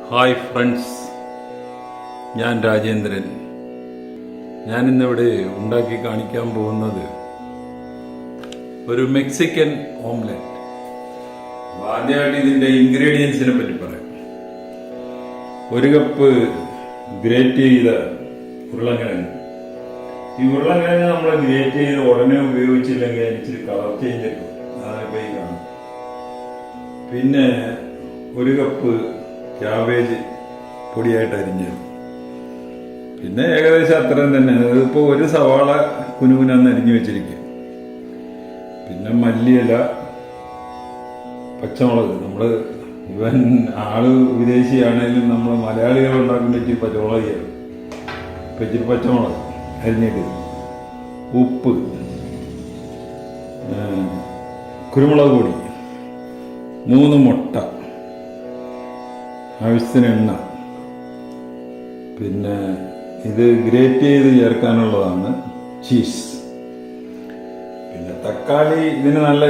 Hi friends, ഞാൻ രാജേന്ദ്രൻ. ഞാനിന്നിവിടെ ഉണ്ടാക്കി കാണിക്കാൻ പോകുന്നത് ഒരു മെക്സിക്കൻ ഓംലെറ്റ്. ആദ്യമായിട്ട് ഇതിൻ്റെ ഇൻഗ്രീഡിയൻസിനെ പറ്റി പറയാം. 1 കപ്പ് ഗ്രേറ്റ് ചെയ്ത ഉരുളക്കിഴങ്ങ്. ഈ ഉരുളക്കിഴങ്ങ് നമ്മൾ ഗ്രേറ്റ് ചെയ്ത് ഉടനെ ഉപയോഗിച്ചില്ലെങ്കിൽ ഇച്ചിരി കളർ ചേഞ്ച് ആയിരിക്കും. അതൊക്കെ ഈ കാണും. പിന്നെ 1 കപ്പ് ക്യാബേജ് പൊടിയായിട്ട് അരിഞ്ഞത്. പിന്നെ ഏകദേശം അത്രയും തന്നെ. ഇതിപ്പോൾ 1 സവാള കുനുകുനാന്ന് അരിഞ്ഞു വെച്ചിരിക്കുക. പിന്നെ മല്ലിയില, പച്ചമുളക്. നമ്മൾ ഇവൻ ആള് വിദേശിയാണെങ്കിലും നമ്മൾ മലയാളികൾ ഉണ്ടാക്കുന്ന ഇച്ചിരി പച്ചമുളക് ചെയ്യണം. ഇപ്പം ഇച്ചിരി പച്ചമുളക് അരിഞ്ഞിട്ട്, ഉപ്പ്, കുരുമുളക് പൊടി, 3 മുട്ട, ആവശ്യത്തിന് എണ്ണ. പിന്നെ ഇത് ഗ്രേറ്റ് ചെയ്ത് ചേർക്കാനുള്ളതാണ് ചീസ്. പിന്നെ തക്കാളി. ഇത് നല്ല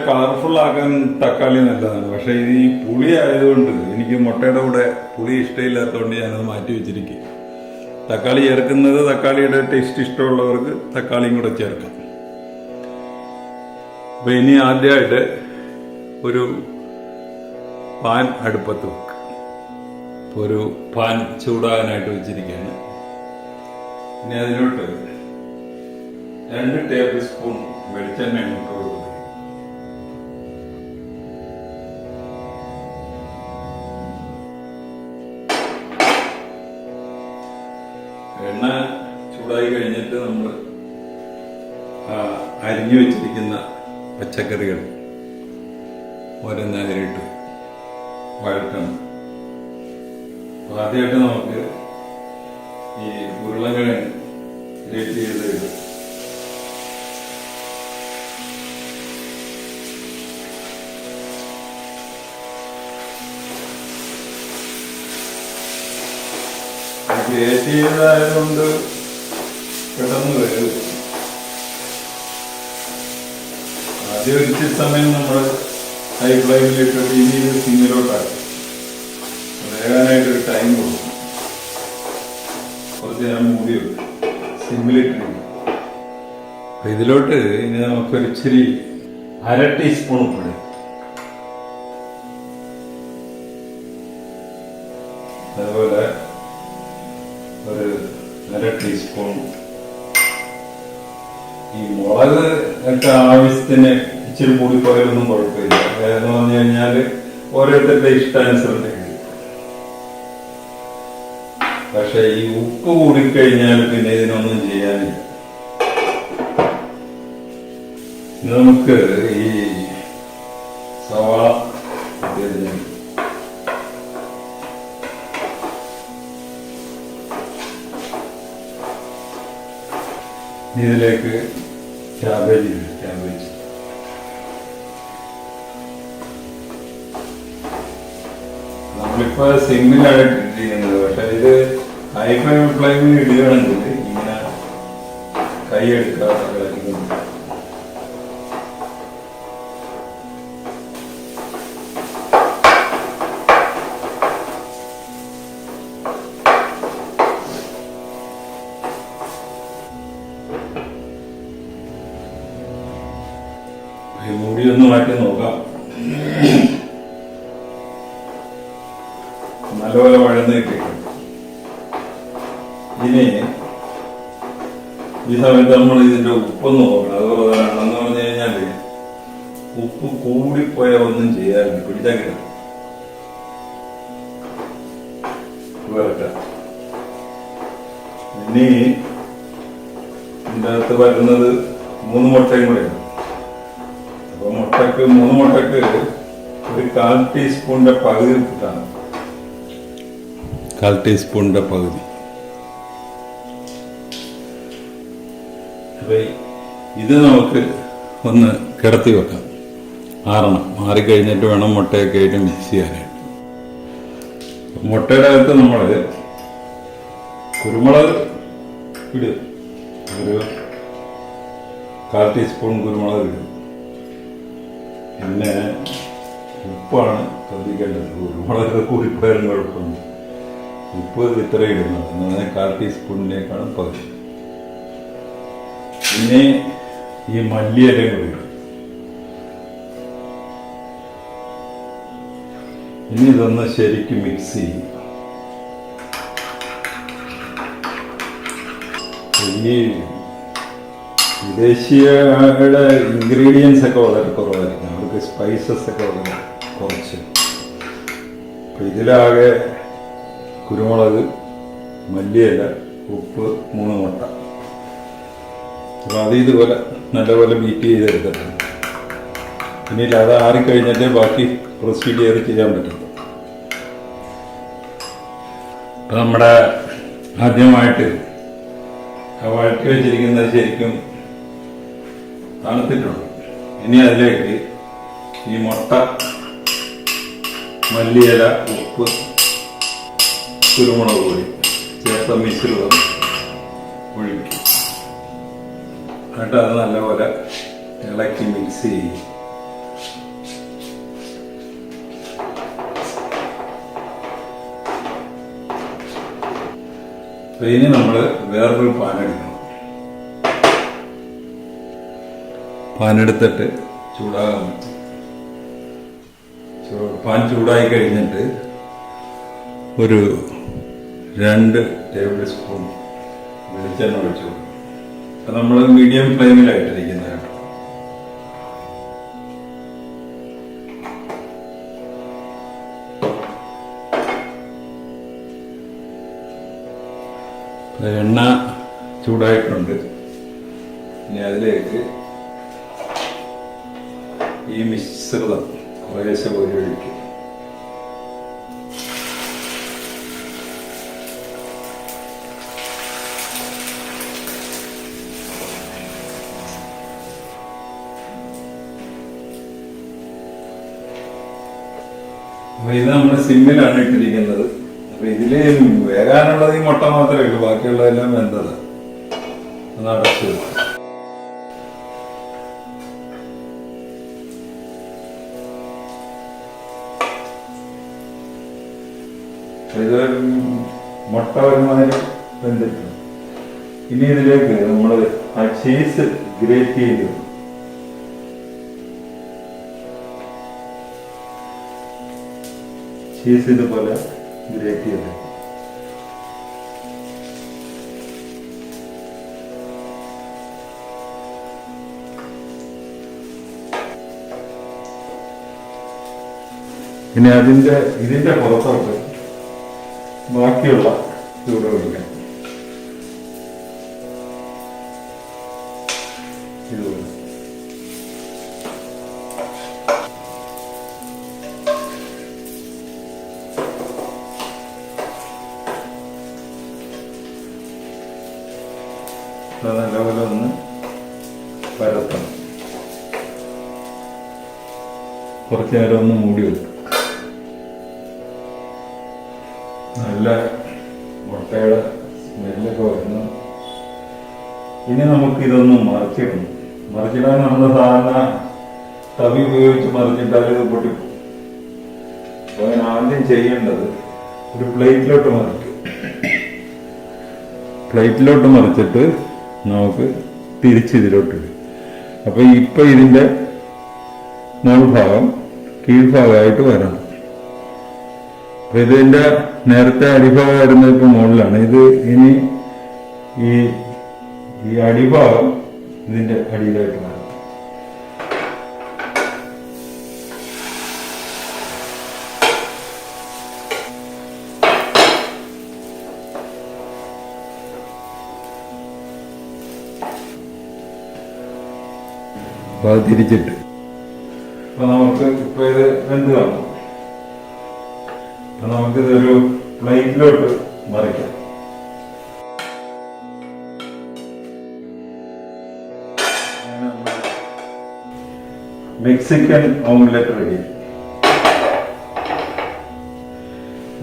കളർഫുൾ ആക്കാൻ തക്കാളി നല്ലതാണ്. പക്ഷേ ഇത് ഈ പുളി ആയതുകൊണ്ട് എനിക്ക് മുട്ടയുടെ കൂടെ പുളി ഇഷ്ടമില്ലാത്തതുകൊണ്ട് ഞാനത് മാറ്റി വെച്ചിരിക്കും. തക്കാളി ചേർക്കുന്നത് തക്കാളിയുടെ ടേസ്റ്റ് ഇഷ്ടമുള്ളവർക്ക് തക്കാളിയും കൂടെ ചേർക്കാം. അപ്പം ഇനി ആദ്യമായിട്ട് ഒരു പാൻ അടുപ്പത്ത് വെക്കുക. ഒരു പാൻ ചൂടാകാനായിട്ട് വെച്ചിരിക്കുകയാണ്. ഇനി അതിലോട്ട് 2 ടേബിൾ സ്പൂൺ വെളിച്ചെണ്ണ ഇട്ട് കൊടുക്കുക. എണ്ണ ചൂടായി കഴിഞ്ഞിട്ട് നമ്മൾ അരിഞ്ഞു വെച്ചിരിക്കുന്ന പച്ചക്കറികൾ ഓരോന്നതിലിട്ട് വഴറ്റണം. ആദ്യമായിട്ട് നമുക്ക് ഈ ഉരുളക്കിഴങ്ങ് ഗ്രേറ്റ് ചെയ്ത് ഇടും. ഗ്രേറ്റ് ചെയ്തതായതുകൊണ്ട് പെട്ടെന്ന് വരും. ആദ്യം ഒരിച്ചിരി സമയം നമ്മൾ ഹൈ ഫ്ലെയിമിലിട്ടിട്ട് ഇനി ഇത് സിമ്മിലോട്ടാക്കും. വേകാനായിട്ടൊരു ടൈം കൊടുക്കും. കുറച്ച് നേരം മൂടി വെക്കും, സിമ്മിലിട്ടിരിക്കും. അപ്പം ഇതിലോട്ട് ഇനി നമുക്കൊരിച്ചിരി 1/2 ടീസ്പൂൺ ഉപ്പിടും. അതുപോലെ 1/2 ടീസ്പൂൺ ഈ മുളക് ഒക്കെ ആവശ്യത്തിന് ഇച്ചിരി കൂടി പോയാലൊന്നും കുഴപ്പമില്ല. എന്ന് പറഞ്ഞു കഴിഞ്ഞാൽ ഓരോരുത്തരുടെ ഇഷ്ടാനുസരണം. പക്ഷെ ഈ ഉപ്പ് കൂടിക്കഴിഞ്ഞാൽ പിന്നെ ഇതിനൊന്നും ചെയ്യാനില്ല. നമുക്ക് ഈ സവാള ഇതിലേക്ക് ക്യാബേജ് നമ്മളിപ്പോ സിമ്മിലാണ് ഇട്ടിരിക്കുന്നത്. പക്ഷെ ഇത് ഹൈ ഫ്ലെയിമിൽ ഇടുകയാണെങ്കിൽ ഇങ്ങനെ കൈ എടുക്കാതെ കളിക്കുന്നു. മൂടിയൊന്ന് മാറ്റി നോക്കാം. നല്ലപോലെ വഴന്ന് കിട്ടും. ഇനി ഈ സമയത്ത് നമ്മൾ ഇതിന്റെ ഉപ്പൊന്ന് നോക്കണം. അതുപോലെ എന്ന് പറഞ്ഞു കഴിഞ്ഞാല് ഉപ്പ് കൂടിപ്പോയാൽ ഒന്നും ചെയ്യാറില്ല, പിടിച്ചാൽ കിട്ടും. ഇനി ഇതിൻ്റെ അകത്ത് വരുന്നത് 3 മുട്ടയും കൂടെയാണ്. അപ്പൊ 3 മുട്ടക്ക് ഒരു 1/4 ടീസ്പൂണിന്റെ പകുതി ഉപ്പിട്ടാണ്. 1/4 ടീസ്പൂണിന്റെ പകുതി. അപ്പൊ ഇത് നമുക്ക് ഒന്ന് കിടത്തി വെക്കാം, ആറണം. മാറിക്കഴിഞ്ഞിട്ട് വേണം മുട്ടയൊക്കെ ആയിട്ട് മിക്സ് ചെയ്യാനായിട്ട്. മുട്ടയുടെ അകത്ത് നമ്മൾ കുരുമുളക് ഇടും. ഒരു 1/4 ടീസ്പൂൺ കുരുമുളക് ഇടും. പിന്നെ ഉപ്പാണ് ശ്രദ്ധിക്കേണ്ടത്. കുരുമുളക് കൂടിപ്പോയാലും കുഴപ്പമില്ല. ഉപ്പ് ഇത്ര ഇടുന്നത് എന്നാൽ 1/4 ടീസ്പൂണിനേക്കാളും പകുതി. പിന്നെ ഈ മല്ലിയില കൂടി ഇടും. ഇനി ഇതൊന്ന് ശരിക്കും മിക്സ് ചെയ്യും. ഈ വിദേശീയയുടെ ഇൻഗ്രീഡിയൻസ് ഒക്കെ വളരെ കുറവായിരിക്കും. അവർക്ക് സ്പൈസസ് ഒക്കെ വളരെ കുറച്ച്. അപ്പം ഇതിലാകെ കുരുമുളക്, മല്ലിയില, ഉപ്പ്, 3 മുട്ട. അപ്പോൾ അത് ഇതുപോലെ നല്ലപോലെ ബീറ്റ് ചെയ്തെടുത്തിട്ടുണ്ട്. പിന്നീട് അത് ആറിക്കഴിഞ്ഞിട്ടേ ബാക്കി പ്രൊസീജിയർ ചെയ്യാൻ പറ്റും. അപ്പം നമ്മുടെ ആദ്യമായിട്ട് വഴറ്റി വെച്ചിരിക്കുന്നത് ശരിക്കും തണുത്തിട്ടുണ്ട്. ഇനി അതിലേക്ക് ഈ മുട്ട, മല്ലിയില, ഉപ്പ്, കുരുമുളക് പൊടി ചേർത്ത മിശ്രിതം ഒഴിക്കും. എന്നിട്ട് അത് നല്ലപോലെ ഇളക്കി മിക്സ് ചെയ്യും. ഇനി നമ്മൾ വേറൊരു പാനെടുക്കണം. പാനെടുത്തിട്ട് ചൂടാകാൻ പറ്റും. പാൻ ചൂടായി കഴിഞ്ഞിട്ട് ഒരു 2 ടേബിൾ സ്പൂൺ വെളിച്ചെണ്ണ ഒഴിച്ചു കൊടുക്കും. അപ്പം നമ്മൾ മീഡിയം ഫ്ലെയിമിലായിട്ടിരിക്കുന്നത് കേട്ടോ. എണ്ണ ചൂടായിട്ടുണ്ട്. ഇനി അതിലേക്ക് ഈ മിശ്രിതം കുറേശ്ശെ കോരി ഒഴിക്കും. അപ്പൊ ഇത് നമ്മൾ സിമ്മിലാണ് ഇട്ടിരിക്കുന്നത്. അപ്പൊ ഇതില് വേകാനുള്ളത് ഈ മുട്ട മാത്രമേ ഉള്ളൂ. ബാക്കിയുള്ളതെല്ലാം വെന്തത്. ഒന്ന് അടച്ചു വെക്കും. ഇത് മുട്ട ഒരുമാതിരി വെന്തിട്ടുണ്ട്. ഇനി ഇതിലേക്ക് നമ്മൾ ആ ചീസ് ഗ്രേറ്റ് ചെയ്തു. ചീസ് ഇതുപോലെ ഗ്രേറ്റ് ചെയ്ത് ഇനി ഇതിന്റെ പുറത്തോട്ട് ബാക്കിയുള്ള ചൂട് ഒഴിക്കാം. ഇതുപോലെ നല്ലപോലെ ഒന്ന് പരത്തണം. കുറച്ചു നേരം ഒന്ന് മൂടി വെക്കും. നല്ല മുട്ടയുടെ സ്മെല്ലൊക്കെ വരുന്നു. ഇനി നമുക്ക് ഇതൊന്ന് മറിച്ചിടണം. മറിച്ചിടാൻ നമ്മൾ സാധാരണ തവി ഉപയോഗിച്ച് മറിച്ചിട്ടാൽ ഇത് പൊട്ടിപ്പോകും. അപ്പോൾ അതിന് ആദ്യം ചെയ്യേണ്ടത് ഒരു പ്ലേറ്റിലോട്ട് മറിക്കും. പ്ലേറ്റിലോട്ട് മറിച്ചിട്ട് നമുക്ക് തിരിച്ചിതിലോട്ടിടും. അപ്പോൾ ഇപ്പം ഇതിൻ്റെ മുകൾഭാഗം കീഴ്ഭാഗമായിട്ട് വരണം. അപ്പം ഇതിൻ്റെ നേരത്തെ അടിഭാഗം വരുന്നത് ഇപ്പം മുകളിലാണ്. ഇത് ഇനി ഈ അടിഭാഗം ഇതിൻ്റെ അടിയിലായിട്ട് വരണം. അപ്പോൾ അത് തിരിച്ചിട്ട് അപ്പോൾ നമുക്ക് ഇപ്പോൾ ഇത് വെന്ത് കാണും. അപ്പോൾ നമുക്കിതൊരു പ്ലേറ്റിലോട്ട് മറിക്കാം. Mexican omelette ready.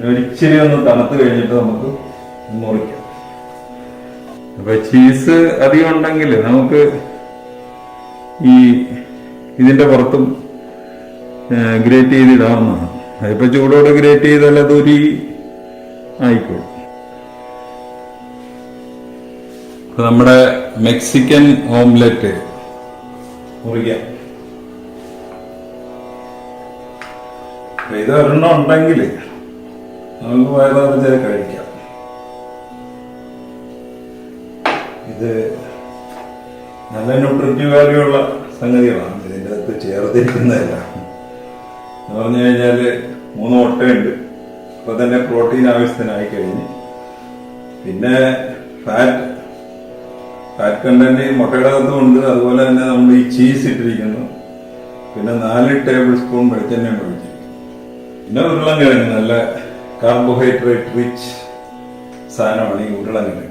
ഒരിച്ചിരി ഒന്ന് തണുത്ത് കഴിഞ്ഞിട്ട് നമുക്ക് മുറിക്കാം. അപ്പൊ ചീസ് അധികം ഉണ്ടെങ്കിൽ നമുക്ക് ഇതിന്റെ പുറത്തും ഗ്രേറ്റ് ചെയ്തിടാവുന്നതാണ്. അതിപ്പോ ചൂടോടെ ഗ്രേറ്റ് ചെയ്താൽ അതൊരു ആയിക്കോളും. നമ്മുടെ മെക്സിക്കൻ ഓംലെറ്റ് മുറിക്കാം. ഇത് ഒരെണ്ണം ഉണ്ടെങ്കിൽ നമുക്ക് വയറാതെ കഴിക്കാം. ഇത് നല്ല ന്യൂട്രിറ്റീവ് വാല്യൂ ഉള്ള സംഗതികളാണ് ഇതിൻ്റെ അകത്ത് ചേർത്തിരിക്കുന്നതല്ല. എന്ന് പറഞ്ഞു കഴിഞ്ഞാൽ 3 മുട്ടയുണ്ട്, അപ്പൊ തന്നെ പ്രോട്ടീൻ ആവശ്യത്തിനായി കഴിഞ്ഞ്. പിന്നെ ഫാറ്റ് കണ്ടന്റ് മുട്ടയുടെ അകത്തുമുണ്ട്. അതുപോലെ തന്നെ നമ്മൾ ഈ ചീസ് ഇട്ടിരിക്കുന്നു. പിന്നെ 4 ടേബിൾ സ്പൂൺ വെളിച്ചെണ്ണ ഒഴിച്ചിരിക്കുന്നു. പിന്നെ ഉരുളൻകിഴങ്ങ്, നല്ല കാർബോഹൈഡ്രേറ്റ് റിച്ച് സാധനമാണ് ഈ ഉരുളൻകിഴങ്ങ്.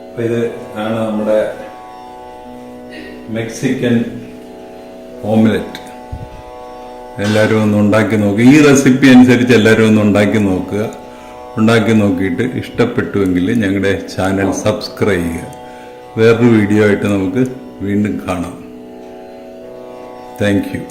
അപ്പൊ ഇത് ആണ് നമ്മുടെ മെക്സിക്കൻ ഓംലെറ്റ്. എല്ലാവരും ഒന്ന് ഉണ്ടാക്കി നോക്കുക. ഈ റെസിപ്പി അനുസരിച്ച് എല്ലാവരും ഒന്ന് ഉണ്ടാക്കി നോക്കുക. ഉണ്ടാക്കി നോക്കിയിട്ട് ഇഷ്ടപ്പെട്ടുവെങ്കിൽ ഞങ്ങളുടെ ചാനൽ സബ്സ്ക്രൈബ് ചെയ്യുക. വേറൊരു വീഡിയോ ആയിട്ട് നമുക്ക് വീണ്ടും കാണാം. Thank you.